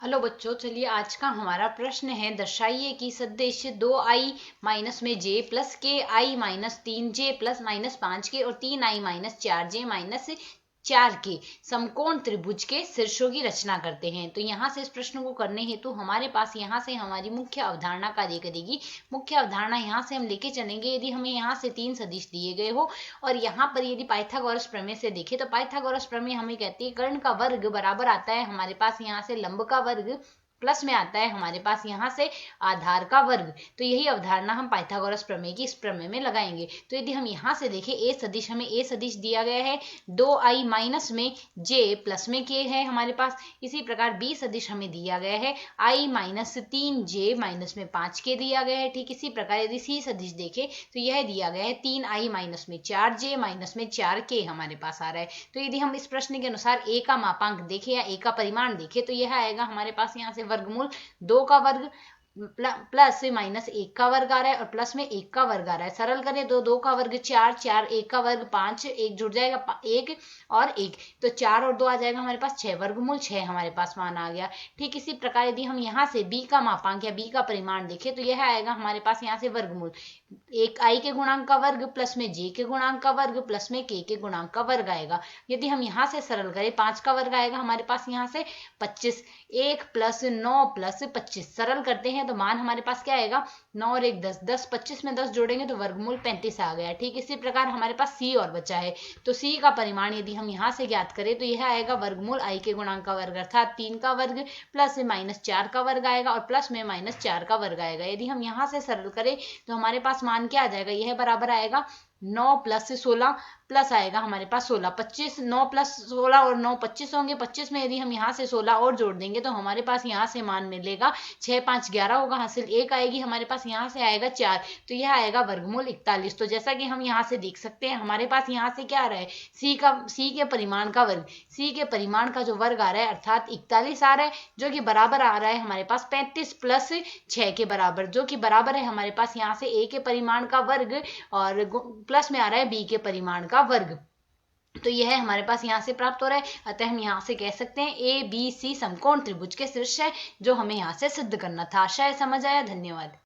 Hello बच्चों, चलिए आज का हमारा प्रश्न है, दर्शाइए कि सदिश 2i माइनस में j प्लस के i minus 3j plus minus 5 के और 3i माइनस 4j माइनस 4 के समकोण त्रिभुज के शीर्षों की रचना करते हैं। तो यहाँ से इस प्रश्न को करने हेतु हमारे पास यहाँ से हमारी मुख्य अवधारणा कार्य करेगी। मुख्य अवधारणा यहाँ से हम लेके चलेंगे, यदि हमें यहाँ से 3 सदिश दिए गए हो और यहाँ पर यदि पाइथागोरस प्रमेय से देखें तो पाइथागोरस प्रमेय हमें कहती है कर्ण का वर्ग बराबर आता है हमारे पास यहाँ से लंब का वर्ग प्लस में आता है हमारे पास यहाँ से आधार का वर्ग। तो यही अवधारणा हम पाइथागोरस प्रमेय की इस प्रमेय में लगाएंगे। तो यदि हम यहाँ से देखें ए सदिश, हमें ए सदिश दिया गया है 2i माइनस में j प्लस में k है हमारे पास। इसी प्रकार बी सदिश हमें दिया गया है i माइनस 3j माइनस में 5k दिया गया है। ठीक इसी प्रकार यदि सी सदिश देखें तो यह दिया गया है 3i माइनस में 4j माइनस में 4k हमारे पास आ रहा है। तो यदि हम इस प्रश्न के अनुसार ए का मापांक देखें या ए का परिमाण देखें तो यह आएगा हमारे पास यहाँ से वर्गमूल 2 का वर्ग प्लस माइनस 1 का वर्ग आ रहा है और प्लस में 1 का वर्ग आ रहा है। सरल करें तो 2 का वर्ग 4, 4 1 का वर्ग 5, 1 जुड़ जाएगा 1 और 1, तो 4 और 2 आ जाएगा हमारे पास 6, वर्गमूल 6 हमारे पास मान आ गया। ठीक इसी प्रकार यदि हम यहाँ से b का मापांक या b का परिमाण देखें तो यह आएगा हमारे पास यहाँ से वर्गमूल 1 i के गुणांक का वर्ग प्लस में j के गुणांक का वर्ग प्लस में k के गुणांक का वर्ग आएगा। यदि हम यहाँ से सरल करें 5 का वर्ग आएगा हमारे पास यहाँ से 25, 1 प्लस 9 प्लस 25 सरल करते हैं तो मान हमारे पास क्या आएगा 9 और 1 10, 10 25 में 10 जोड़ेंगे तो वर्गमूल 35 आ गया। ठीक इसी प्रकार हमारे पास c और बचा है, तो c का परिमाण यदि हम यहाँ से ज्ञात करें तो यह आएगा वर्गमूल i के गुणांक का वर्ग अर्थात 3 का वर्ग प्लस माइनस 4 का वर्ग आएगा और प्लस में माइनस 4 का वर्ग आएगा। यदि हम यहाँ से सरल करें तो हमारे पास मान क्या आ जाएगा, यह बराबर आएगा 9 प्लस 16 प्लस आएगा हमारे पास 16, 25, 9 प्लस 16 और 9 25 होंगे। 25 में यदि हम यहाँ से 16 और जोड़ देंगे तो हमारे पास यहाँ से मान मिलेगा 6 5 11 होगा, हासिल 1 आएगी हमारे पास, यहाँ से आएगा 4, तो यह आएगा वर्गमूल 41। तो जैसा कि हम यहाँ से देख सकते हैं हमारे पास यहाँ से क्या आ रहा है c के परिमाण का वर्ग, c के परिमाण का जो वर्ग आ रहा है अर्थात 41 आ रहा है, जो कि बराबर आ रहा है हमारे पास 35 प्लस 6 के बराबर, जो कि बराबर है हमारे पास यहाँ से a के परिमाण का वर्ग और प्लस में आ रहा है b के परिमाण का वर्ग। तो यह हमारे पास यहाँ से प्राप्त हो रहा है। अतः हम यहाँ से कह सकते हैं ए बी सी समकोण त्रिभुज के शीर्ष है, जो हमें यहाँ से सिद्ध करना था। आशा है समझ आया। धन्यवाद।